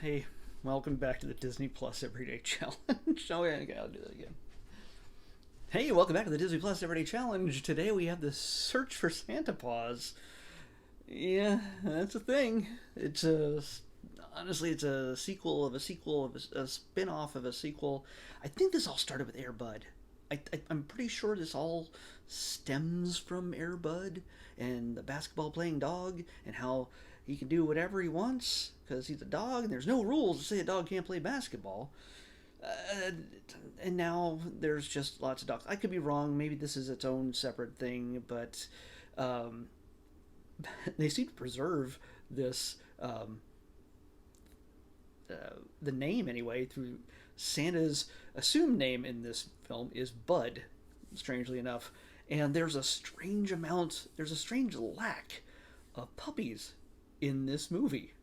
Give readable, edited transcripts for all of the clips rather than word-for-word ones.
Hey, welcome back to the Disney Plus Everyday Challenge. Oh, yeah, okay, I'll do that again. Hey, welcome back to the Disney Plus Everyday Challenge. Today we have the search for Santa Paws. Yeah, that's a thing. It's a honestly, it's a sequel of a spin-off of a sequel. I think this all started with Air Bud. I'm pretty sure this all stems from Air Bud and the basketball playing dog and how he can do whatever he wants because he's a dog and there's no rules to say a dog can't play basketball. Uh, and now there's just lots of dogs. I could be wrong. Maybe this is its own separate thing, but um, they seem to preserve this the name anyway through Santa's assumed name in this film is Bud, strangely enough, and there's a strange lack of puppies in this movie.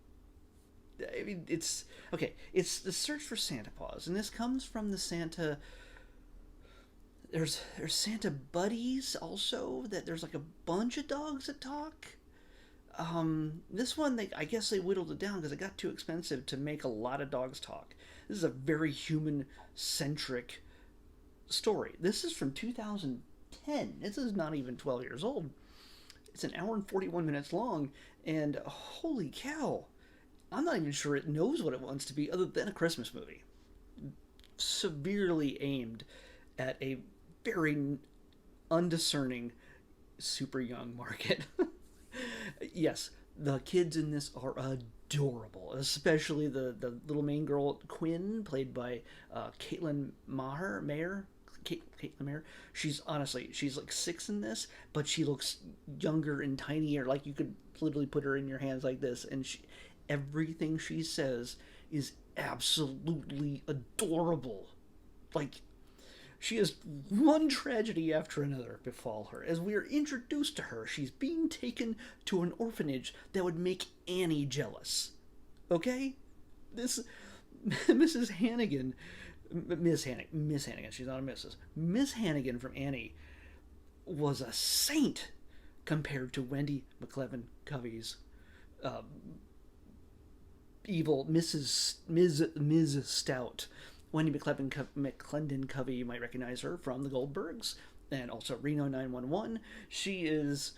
I mean, it's okay. It's the search for Santa Paws, and this comes from the Santa. There's Santa buddies also. That there's like a bunch of dogs that talk. This one, I guess they whittled it down because it got too expensive to make a lot of dogs talk. This is a very human centric story. This is from 2010. This is not even 12 years old. It's an hour and 41 minutes long, and holy cow, I'm not even sure it knows what it wants to be other than a Christmas movie. Severely aimed at a very undiscerning, super young market. Yes, the kids in this are adorable, especially the little main girl Quinn, played by Caitlin Maher. Caitlin Maher. She's like six in this, but she looks younger and tinier. Like you could literally put her in your hands like this, and everything she says is absolutely adorable. Like she has one tragedy after another befall her. As we are introduced to her, she's being taken to an orphanage that would make Annie jealous. Okay? This Mrs. Hannigan, Miss Hannigan, she's not a Mrs. Miss Hannigan from Annie was a saint compared to Wendy McLendon-Covey's uh, evil Ms. Stout. Wendy McLendon-Covey, you might recognize her from The Goldbergs and also Reno 911. She is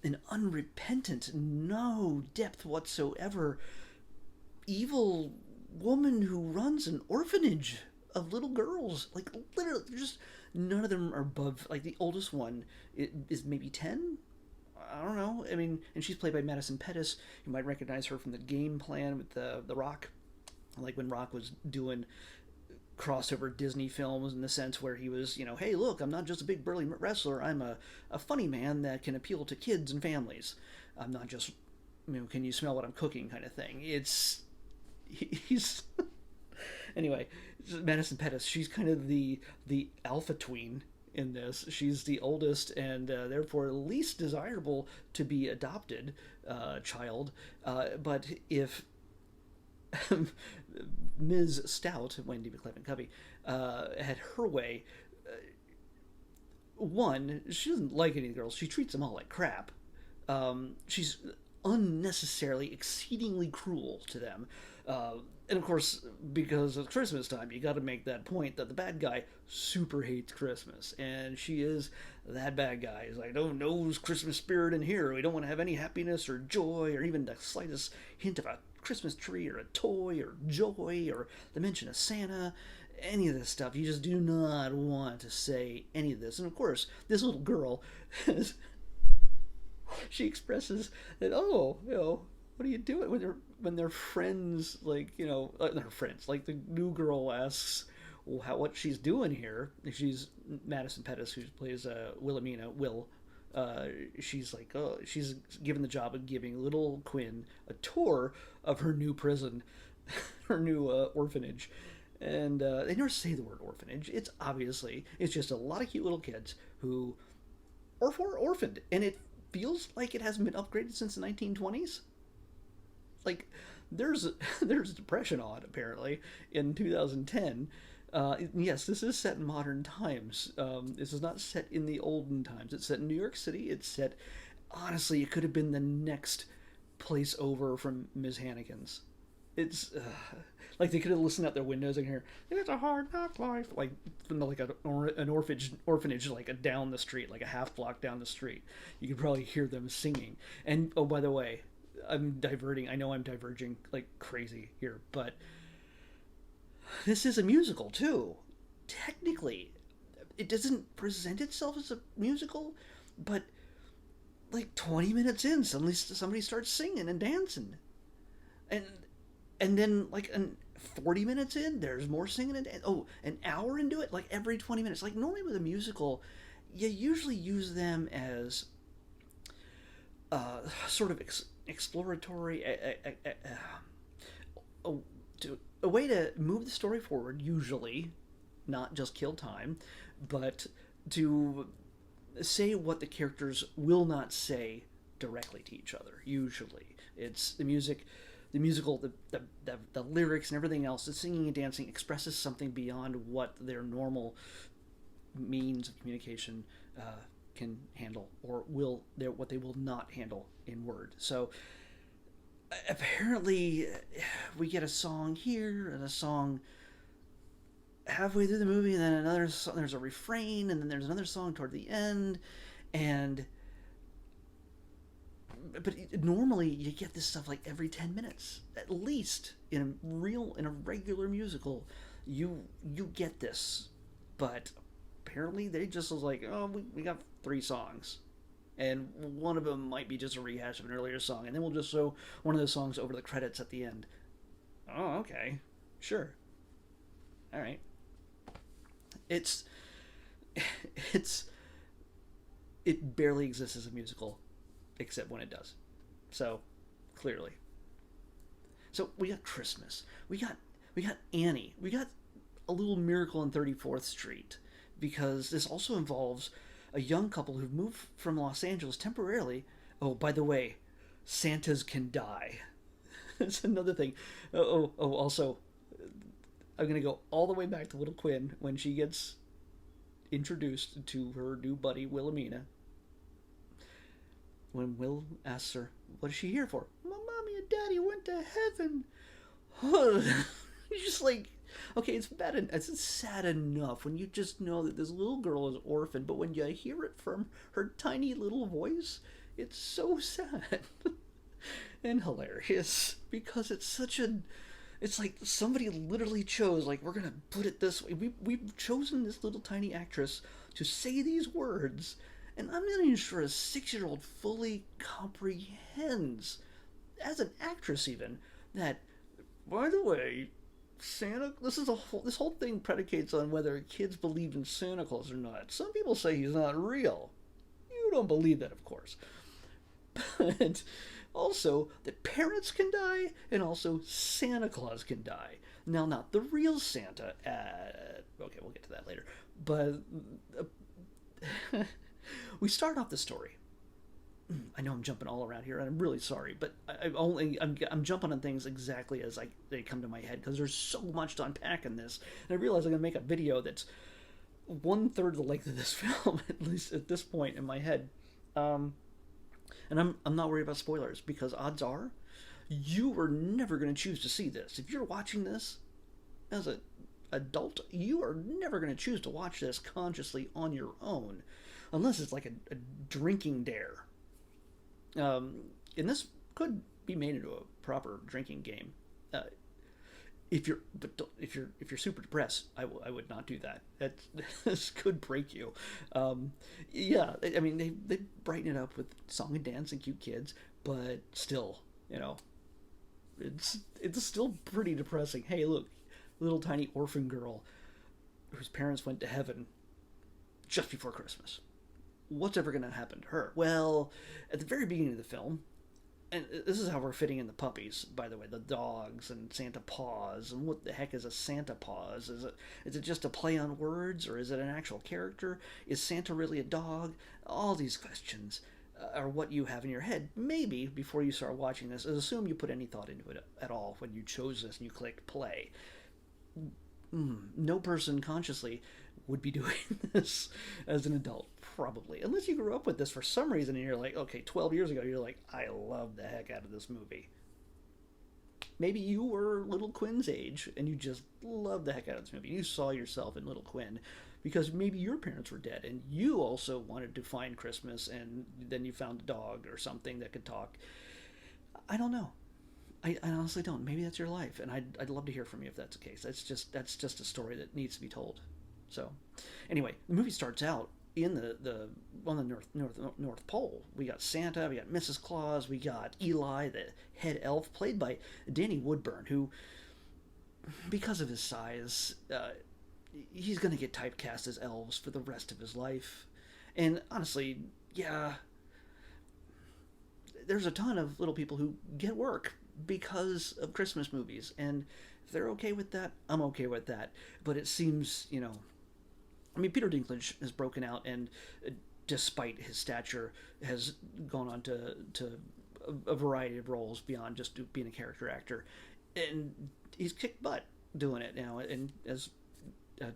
an unrepentant, no depth whatsoever, evil woman who runs an orphanage of little girls. Like, literally, just none of them are above, like, the oldest one is maybe 10? I don't know. I mean, and she's played by Madison Pettis. You might recognize her from the Game Plan with the Rock, like when Rock was doing crossover Disney films in the sense where he was, hey, look, I'm not just a big burly wrestler. I'm a funny man that can appeal to kids and families. I'm not just, can you smell what I'm cooking kind of thing. He's anyway, Madison Pettis. She's kind of the alpha tween in this. She's the oldest and therefore least desirable to be adopted child. But if Ms. Stout, Wendy McLendon-Covey, had her way, one, she doesn't like any of the girls. She treats them all like crap. She's unnecessarily, exceedingly cruel to them. And of course, because it's Christmas time, you got to make that point that the bad guy super hates Christmas, and she is that bad guy. He's like, "Oh, no Christmas spirit in here. We don't want to have any happiness or joy, or even the slightest hint of a Christmas tree or a toy or joy or the mention of Santa." Any of this stuff, you just do not want to say any of this. And of course, this little girl she expresses that, oh, what are you doing when their friends, like, their friends, like the new girl asks, well, what she's doing here. She's Madison Pettis, who plays Wilhelmina Will. She's like, oh, she's given the job of giving little Quinn a tour of her new prison, her new orphanage. And they never say the word orphanage. It's just a lot of cute little kids who are orphaned, and it feels like it hasn't been upgraded since the 1920s. Like, there's there's depression on apparently in 2010. Yes, this is set in modern times. This is not set in the olden times. It's set in New York City. It's set. Honestly, it could have been the next place over from Ms. Hannigan's. It's like they could have listened out their windows and hear "It's a hard knock life," like from like an orphanage like down the street, like a half block down the street. You could probably hear them singing. And oh, by the way, I'm diverting. I know I'm diverging like crazy here, but this is a musical too. Technically, it doesn't present itself as a musical, but like 20 minutes in, suddenly somebody starts singing and dancing, and then like 40 minutes in, there's more singing and an hour into it, like every 20 minutes. Like normally with a musical, you usually use them as sort of exploratory, a way to move the story forward. Usually, not just kill time, but to say what the characters will not say directly to each other. Usually, it's the music, the musical, the lyrics and everything else. The singing and dancing expresses something beyond what their normal means of communication can handle, or what they will not handle in word. So apparently, we get a song here and a song halfway through the movie, and then another song, there's a refrain, and then there's another song toward the end, and but normally you get this stuff like every 10 minutes at least. In a regular musical, you get this. But apparently they just was like, oh, we got 3 songs, and one of them might be just a rehash of an earlier song, and then we'll just show one of those songs over the credits at the end. Oh, okay, sure, all right. It's it barely exists as a musical, except when it does. So clearly, so we got Christmas, we got Annie, we got A Little Miracle on 34th Street, because this also involves a young couple who've moved from Los Angeles temporarily. Oh, by the way, Santas can die. That's another thing. Also, I'm going to go all the way back to Little Quinn when she gets introduced to her new buddy, Wilhelmina. When Will asks her, what is she here for? My mommy and daddy went to heaven. You're just like, okay, it's bad. It's sad enough when you just know that this little girl is orphaned, but when you hear it from her tiny little voice, it's so sad and hilarious, because it's such a... It's like somebody literally chose, like, we're gonna put it this way. We've chosen this little tiny actress to say these words, and I'm not even sure a 6-year-old fully comprehends, as an actress even, that, by the way, Santa... This whole thing predicates on whether kids believe in Santa Claus or not. Some people say he's not real. You don't believe that, of course. But also, that parents can die, and also Santa Claus can die. Now, not the real Santa. Okay, we'll get to that later. But we start off the story. I know I'm jumping all around here, and I'm really sorry, but I'm jumping on things exactly as they come to my head, because there's so much to unpack in this, and I realize I'm gonna make a video that's 1/3 the length of this film, at least at this point in my head. And I'm not worried about spoilers, because odds are you are never going to choose to see this. If you're watching this as an adult, you are never going to choose to watch this consciously on your own, unless it's like a drinking dare. And this could be made into a proper drinking game. If you're super depressed, I would not do that. This could break you. Yeah, I mean they brighten it up with song and dance and cute kids, but still, it's still pretty depressing. Hey, look, little tiny orphan girl whose parents went to heaven just before Christmas. What's ever going to happen to her? Well, at the very beginning of the film, and this is how we're fitting in the puppies, by the way, the dogs and Santa Paws, and what the heck is a Santa Paws? Is it just a play on words, or is it an actual character? Is Santa really a dog? All these questions are what you have in your head, maybe, before you start watching this. Assume you put any thought into it at all when you chose this and you clicked play. No person consciously would be doing this as an adult, probably, unless you grew up with this for some reason and you're like, okay, 12 years ago you're like, I love the heck out of this movie. maybe you were little Quinn's age and you just loved the heck out of this movie. You saw yourself in little Quinn because maybe your parents were dead and you also wanted to find Christmas, and then you found a dog or something that could talk. I don't know. I honestly don't. Maybe that's your life, and I'd love to hear from you if that's the case. That's just a story that needs to be told. So, anyway, the movie starts out in the on the North Pole. We got Santa, we got Mrs. Claus, we got Eli, the head elf, played by Danny Woodburn, who, because of his size, he's going to get typecast as elves for the rest of his life. And honestly, yeah, there's a ton of little people who get work because of Christmas movies, and if they're okay with that, I'm okay with that. But it seems, I mean, Peter Dinklage has broken out, and despite his stature, has gone on to a variety of roles beyond just being a character actor, and he's kicked butt doing it now. And as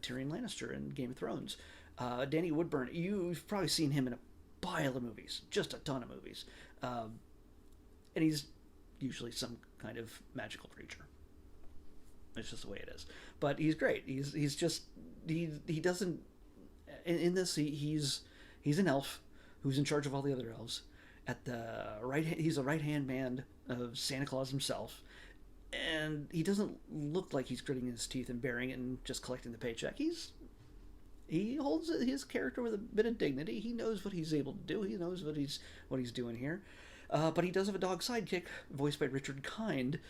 Tyrion Lannister in Game of Thrones, Danny Woodburn, you've probably seen him in a pile of movies, just a ton of movies, and he's usually some kind of magical creature. It's just the way it is. But he's great. He's just he doesn't in this he's an elf who's in charge of all the other elves. At the right, he's a right hand man of Santa Claus himself, and he doesn't look like he's gritting his teeth and bearing it and just collecting the paycheck. He holds his character with a bit of dignity. He knows what he's able to do. He knows what he's doing here. But he does have a dog sidekick, voiced by Richard Kind,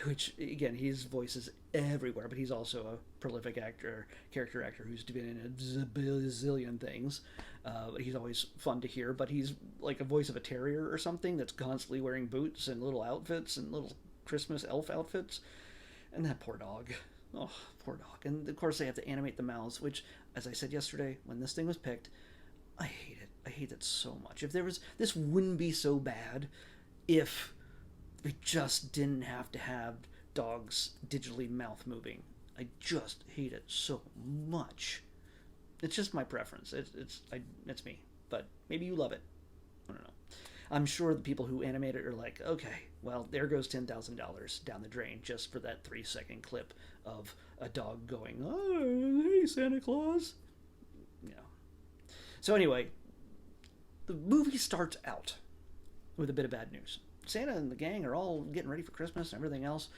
which, again, his voice is everywhere, but he's also a prolific character actor who's been in a bazillion things. But he's always fun to hear, but he's like a voice of a terrier or something that's constantly wearing boots and little outfits and little Christmas elf outfits. And that poor dog. Oh, poor dog. And, of course, they have to animate the mouths, which, as I said yesterday, when this thing was picked, I hate it. I hate it so much. If there was, this wouldn't be so bad if we just didn't have to have dogs digitally mouth moving. I just hate it so much. It's just my preference. It's me. But maybe you love it. I don't know. I'm sure the people who animate it are like, okay, well, there goes $10,000 down the drain just for that 3-second clip of a dog going, oh, hey, Santa Claus. So anyway, the movie starts out with a bit of bad news. Santa and the gang are all getting ready for Christmas and everything else,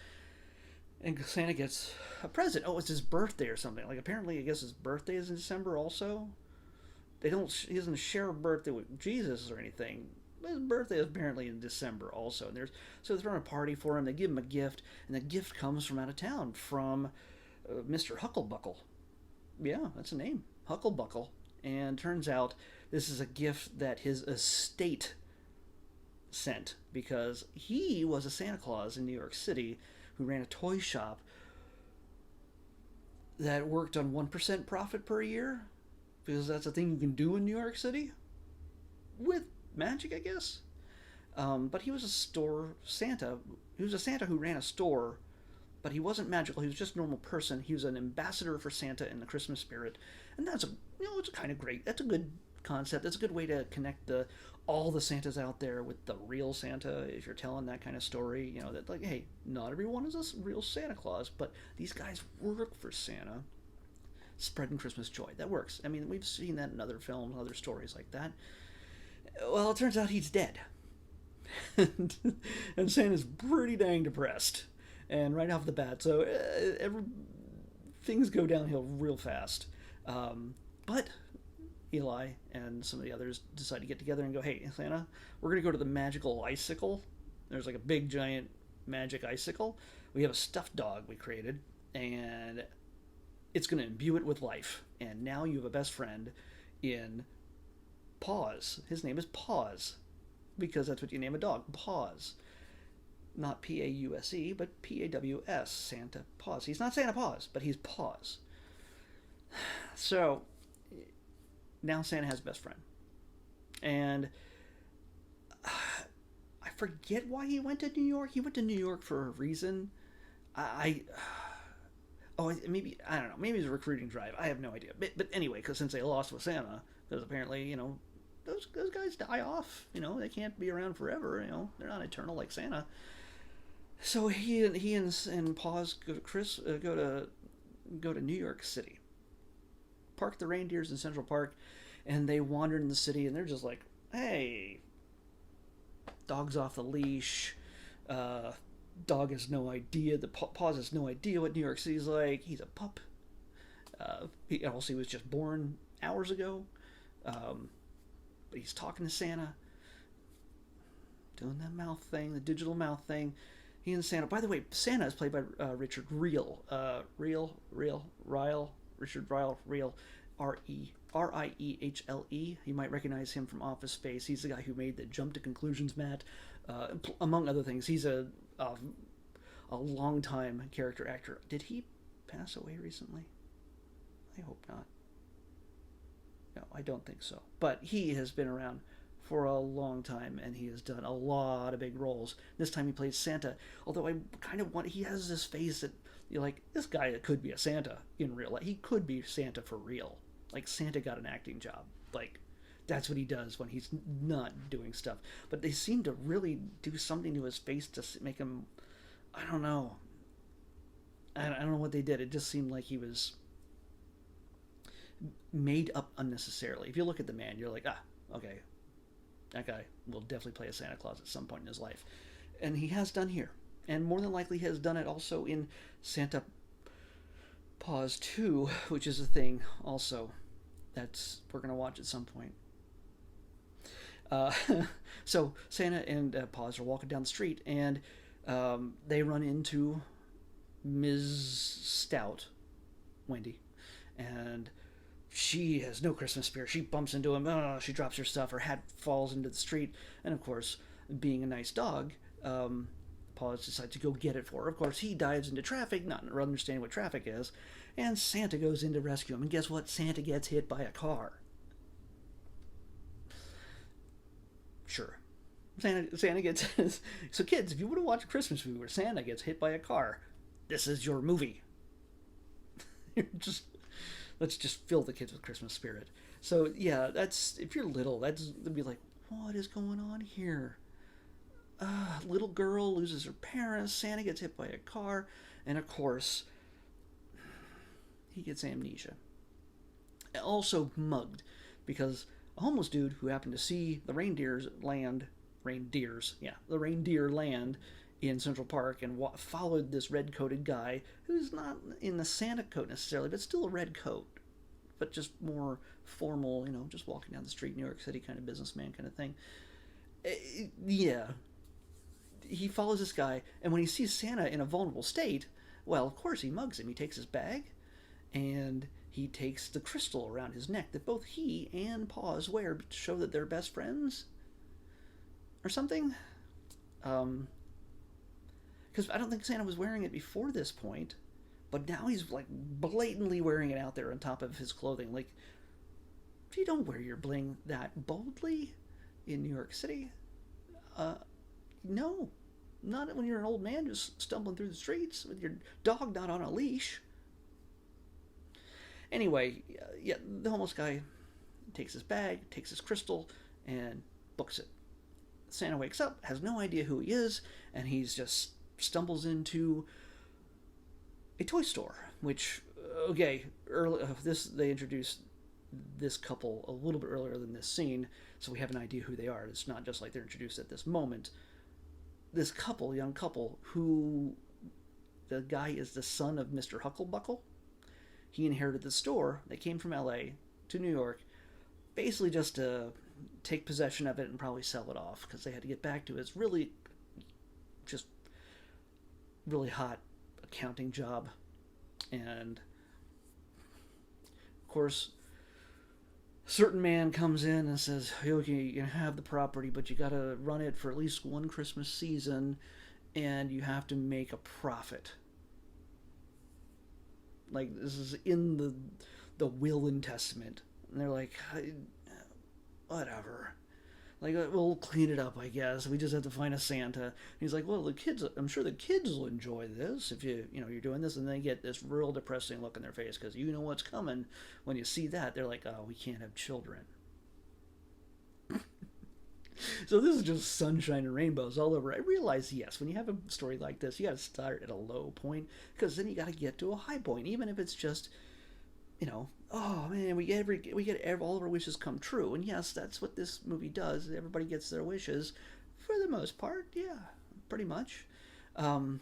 and Santa gets a present. Oh, it's his birthday or something. Like, apparently, I guess his birthday is in December also. He doesn't share a birthday with Jesus or anything. But his birthday is apparently in December also. And so they're throwing a party for him. They give him a gift, and the gift comes from out of town, from Mr. Hucklebuckle. Yeah, that's a name, Hucklebuckle. And turns out this is a gift that his estate sent, because he was a Santa Claus in New York City who ran a toy shop that worked on 1% profit per year, because that's a thing you can do in New York City with magic, I guess. But he was a store Santa. He was a Santa who ran a store, but he wasn't magical. He was just a normal person. He was an ambassador for Santa and the Christmas spirit, and that's it's kind of great. That's a good concept. That's a good way to connect all the Santas out there with the real Santa. If you're telling that kind of story, that, like, hey, not everyone is a real Santa Claus, but these guys work for Santa, spreading Christmas joy. That works. I mean, we've seen that in other films, other stories like that. Well, it turns out he's dead, and Santa's pretty dang depressed. And right off the bat, so things go downhill real fast. But Eli and some of the others decide to get together and go, hey, Santa, we're going to go to the magical icicle. There's like a big, giant magic icicle. We have a stuffed dog we created, and it's going to imbue it with life. And now you have a best friend in Paws. His name is Paws, because that's what you name a dog, Paws. Not P-A-U-S-E, but P-A-W-S, Santa Paws. He's not Santa Paws, but he's Paws. So, now Santa has a best friend. And I forget why he went to New York. He went to New York for a reason. Maybe, I don't know. Maybe it was a recruiting drive. I have no idea. But anyway, because since they lost with Santa, because apparently, those guys die off. They can't be around forever. They're not eternal like Santa. So he and Paws go to New York City, park the reindeers in Central Park, and they wander in the city, and they're just like, hey, dog's off the leash. Uh, Dog has no idea. The Paws has no idea what New York City's like. He's a pup. He was just born hours ago. Um, but he's talking to Santa, doing that mouth thing, the digital mouth thing. He and Santa. By the way, Santa is played by Richard Reel. Richard Reel, Riehle. You might recognize him from Office Space. He's the guy who made the Jump to Conclusions mat, among other things. He's a long time character actor. Did he pass away recently? I hope not. No, I don't think so. But he has been around for a long time, and he has done a lot of big roles. This time he plays Santa, although I kind of want. He has this face that you're like, this guy could be a Santa in real life. He could be Santa for real. Like Santa got an acting job. Like that's what he does when he's not doing stuff. But they seem to really do something to his face to make him. I don't know. I don't know what they did. It just seemed like he was made up unnecessarily. If you look at the man, you're like, okay, that guy will definitely play a Santa Claus at some point in his life. And he has done here. And more than likely has done it also in Santa Paws 2, which is a thing also that's we're going to watch at some point. Uh, so Santa and Paws are walking down the street, and they run into Ms. Stout, Wendy, and she has no Christmas spirit. She bumps into him. She drops her stuff. Her hat falls into the street. And of course, being a nice dog, Paws decides to go get it for her. Of course, he dives into traffic, not understanding what traffic is. And Santa goes in to rescue him. And guess what? Santa gets hit by a car. Sure. Santa gets... So kids, if you want to watch a Christmas movie where Santa gets hit by a car, this is your movie. Let's just fill the kids with Christmas spirit. So yeah, that's if you're little, that'd be like, what is going on here? Little girl loses her parents. Santa gets hit by a car, and of course, he gets amnesia. Also mugged because a homeless dude who happened to see the reindeer land in Central Park and followed this red-coated guy who's not in the Santa coat necessarily, but still a red coat, but just more formal, just walking down the street, New York City kind of businessman kind of thing. Yeah. He follows this guy, and when he sees Santa in a vulnerable state, well, of course he mugs him. He takes his bag, and he takes the crystal around his neck that both he and Paws wear to show that they're best friends or something. Because I don't think Santa was wearing it before this point, but now he's like blatantly wearing it out there on top of his clothing. Like, you don't wear your bling that boldly in New York City. No, not when you're an old man just stumbling through the streets with your dog not on a leash. Anyway, yeah, the homeless guy takes his bag, takes his crystal, and books it. Santa wakes up, has no idea who he is, and he's just stumbles into a toy store, which they introduced this couple a little bit earlier than this scene, so we have an idea who they are. It's not just like they're introduced at this moment. This young couple, who the guy is the son of Mr. Hucklebuckle. He inherited the store. They came from LA to New York, basically just to take possession of it and probably sell it off because they had to get back to his really hot accounting job. And of course, a certain man comes in and says, okay, you can have the property, but you gotta run it for at least one Christmas season, and you have to make a profit. Like, this is in the will and testament. And they're like, whatever. Like, we'll clean it up, I guess. We just have to find a Santa. And he's like, well, I'm sure the kids will enjoy this if you're doing this. And they get this real depressing look in their face because you know what's coming. When you see that, they're like, oh, we can't have children. So this is just sunshine and rainbows all over. I realize, yes, when you have a story like this, you got to start at a low point because then you got to get to a high point, even if it's just, oh man, we get all of our wishes come true. And yes, that's what this movie does. Everybody gets their wishes, for the most part. Yeah, pretty much. Um,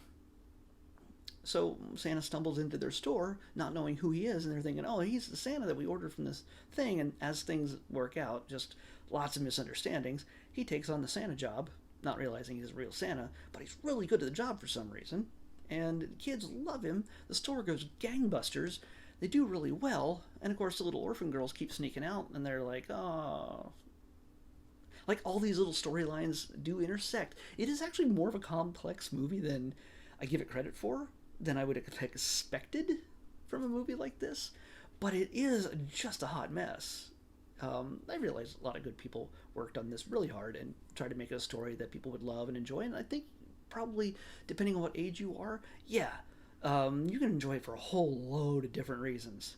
so Santa stumbles into their store, not knowing who he is, and they're thinking, "Oh, he's the Santa that we ordered from this thing." And as things work out, just lots of misunderstandings. He takes on the Santa job, not realizing he's a real Santa, but he's really good at the job for some reason. And the kids love him. The store goes gangbusters. They do really well, and of course the little orphan girls keep sneaking out, and they're like, "Oh." Like all these little storylines do intersect. It is actually more of a complex movie than I give it credit for, than I would have expected from a movie like this. But it is just a hot mess. I realize a lot of good people worked on this really hard and tried to make a story that people would love and enjoy. And I think probably, depending on what age you are, yeah, you can enjoy it for a whole load of different reasons.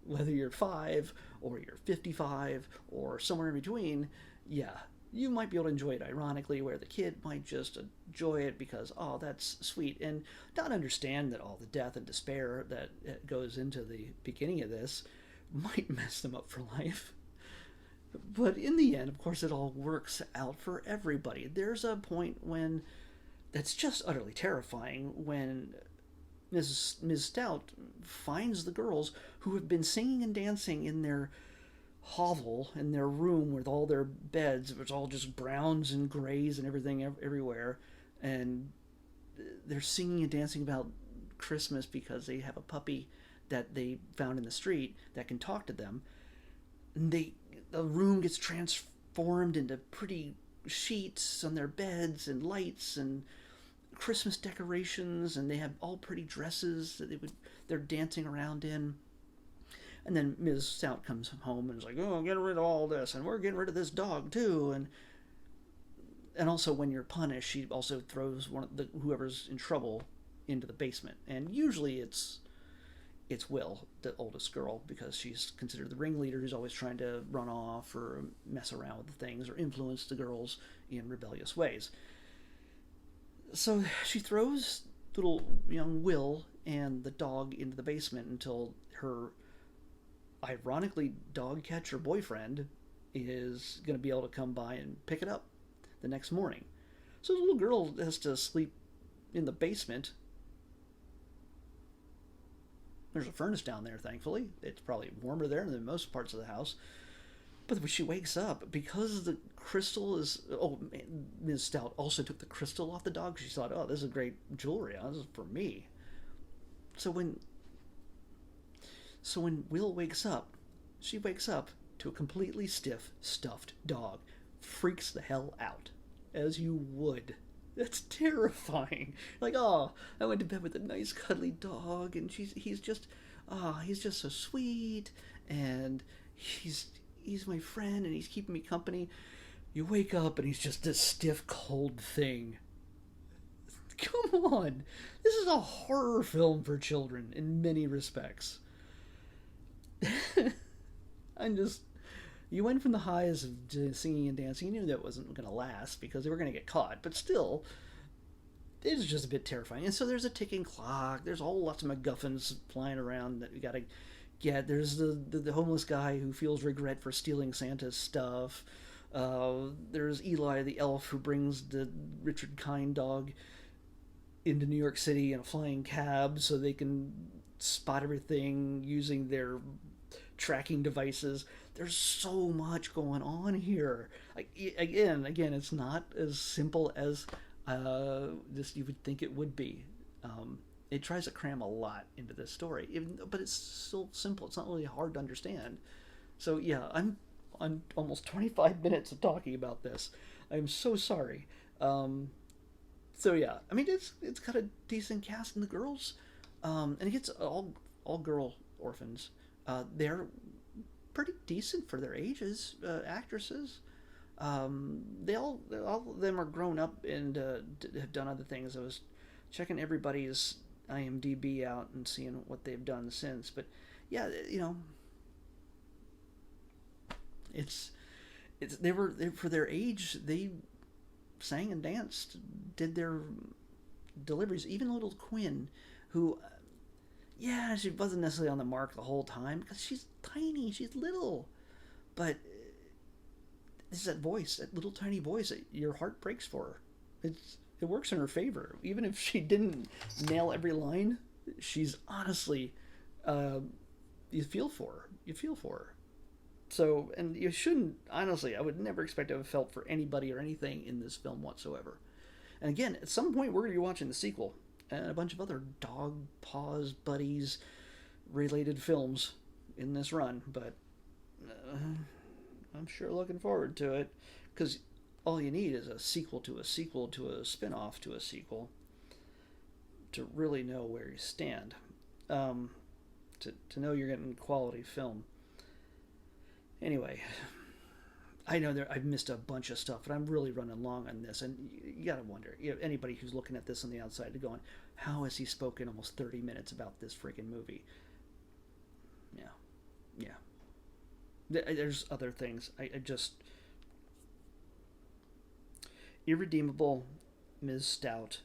Whether you're 5 or you're 55 or somewhere in between, yeah, you might be able to enjoy it ironically, where the kid might just enjoy it because, oh, that's sweet, and not understand that all the death and despair that goes into the beginning of this might mess them up for life. But in the end, of course, it all works out for everybody. There's a point when that's just utterly terrifying when Ms. Stout finds the girls who have been singing and dancing in their hovel, in their room with all their beds. It's all just browns and grays and everything everywhere. And they're singing and dancing about Christmas because they have a puppy that they found in the street that can talk to them. And the room gets transformed into pretty sheets on their beds and lights and Christmas decorations, and they have all pretty dresses that they're dancing around in. And then Ms. Stout comes home and is like, "Oh, get rid of all this, and we're getting rid of this dog too." And also, when you're punished, she also throws whoever's in trouble into the basement. And usually it's Will, the oldest girl, because she's considered the ringleader who's always trying to run off or mess around with the things or influence the girls in rebellious ways. So she throws little young Will and the dog into the basement until her, ironically, dog catcher boyfriend is going to be able to come by and pick it up the next morning. So the little girl has to sleep in the basement. There's a furnace down there, thankfully. It's probably warmer there than most parts of the house. But when she wakes up, because the crystal is... Oh, Ms. Stout also took the crystal off the dog. She thought, oh, this is great jewelry. This is for me. So when Will wakes up, she wakes up to a completely stiff, stuffed dog. Freaks the hell out. As you would. That's terrifying. Like, oh, I went to bed with a nice cuddly dog, and he's just so sweet, and he's my friend, and he's keeping me company. You wake up, and he's just this stiff, cold thing. Come on. This is a horror film for children in many respects. You went from the highs of singing and dancing. You knew that wasn't going to last because they were going to get caught, but still, it is just a bit terrifying. And so there's a ticking clock. There's lots of MacGuffins flying around that we got to get. There's the homeless guy who feels regret for stealing Santa's stuff. There's Eli the elf who brings the Richard Kind dog into New York City in a flying cab so they can spot everything using their tracking devices. There's so much going on here. Again, it's not as simple as this you would think it would be. It tries to cram a lot into this story, but it's still simple. It's not really hard to understand. So yeah, I'm almost 25 minutes of talking about this. I'm so sorry. So yeah, I mean it's got a decent cast in the girls, and it gets all girl orphans. They're pretty decent for their ages, actresses. They all of them are grown up and have done other things. I was checking everybody's IMDb out and seeing what they've done since. But yeah, it's For their age, they sang and danced, did their deliveries. Even little Quinn, who, yeah, she wasn't necessarily on the mark the whole time because she's tiny, she's little, but it's that voice, that little tiny voice, that your heart breaks for her. It works in her favor, even if she didn't nail every line. She's honestly, you feel for her. You feel for her. So, and you shouldn't, honestly, I would never expect to have felt for anybody or anything in this film whatsoever. And again, at some point, we're going to be watching the sequel and a bunch of other dog, paws, buddies related films in this run, but I'm sure looking forward to it because all you need is a sequel to a sequel to a spin off to a sequel to really know where you stand. To know you're getting quality film. Anyway, I know I've missed a bunch of stuff, but I'm really running long on this, and you gotta wonder, anybody who's looking at this on the outside, going, how has he spoken almost 30 minutes about this freaking movie? Yeah. There's other things. I just irredeemable Ms. Stout.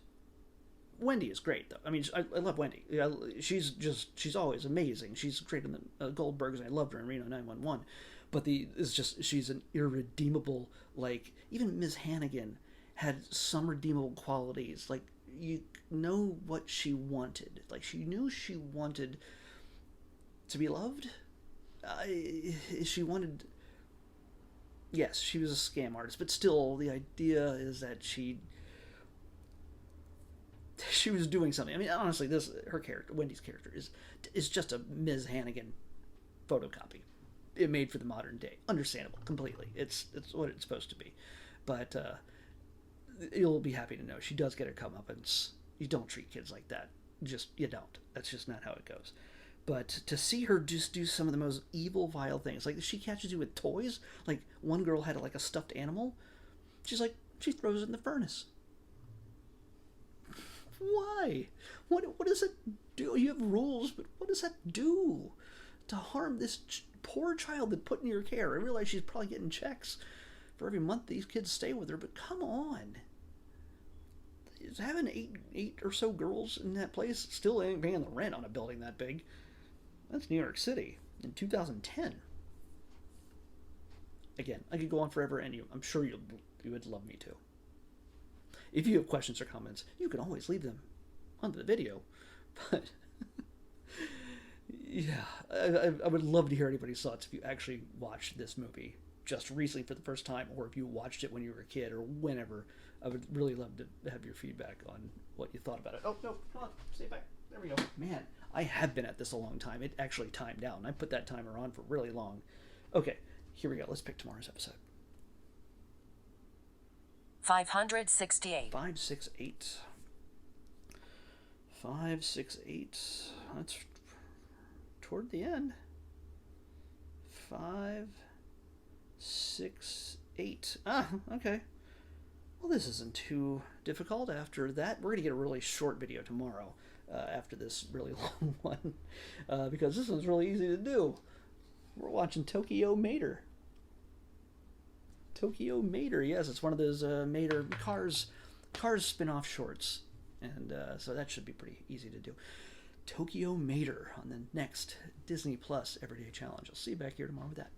Wendy is great, though. I mean, I love Wendy. She's always amazing. She's great in the Goldbergs, and I loved her in Reno 911. But she's an irredeemable, like, even Ms. Hannigan had some redeemable qualities. Like, you know what she wanted. Like, she knew she wanted to be loved. She wanted... Yes, she was a scam artist, but still, the idea is that she was doing something. I mean, honestly, her character, Wendy's character, is just a Ms. Hannigan photocopy. It made for the modern day. Understandable, completely. It's what it's supposed to be. But you'll be happy to know she does get her comeuppance. You don't treat kids like that. You don't. That's just not how it goes. But to see her just do some of the most evil, vile things, like she catches you with toys. Like one girl had like a stuffed animal. She throws it in the furnace. Why? What does it do? You have rules, but what does that do to harm this poor child that put in your care? I realize she's probably getting checks for every month these kids stay with her, but come on. Is having eight or so girls in that place still ain't paying the rent on a building that big? That's New York City in 2010. Again, I could go on forever, and I'm sure you would love me to. If you have questions or comments, you can always leave them under the video. But yeah, I would love to hear anybody's thoughts if you actually watched this movie just recently for the first time, or if you watched it when you were a kid or whenever. I would really love to have your feedback on what you thought about it. Oh, no, come on, stay back. There we go. Man, I have been at this a long time. It actually timed down. I put that timer on for really long. Okay, here we go. Let's pick tomorrow's episode. 568. 568. 568. That's toward the end. 568. Ah, okay. Well, this isn't too difficult after that. We're going to get a really short video tomorrow after this really long one because this one's really easy to do. We're watching Tokyo Mater. Tokyo Mater, yes, it's one of those Mater Cars spin-off shorts. And so that should be pretty easy to do. Tokyo Mater on the next Disney Plus Everyday Challenge. I'll see you back here tomorrow with that.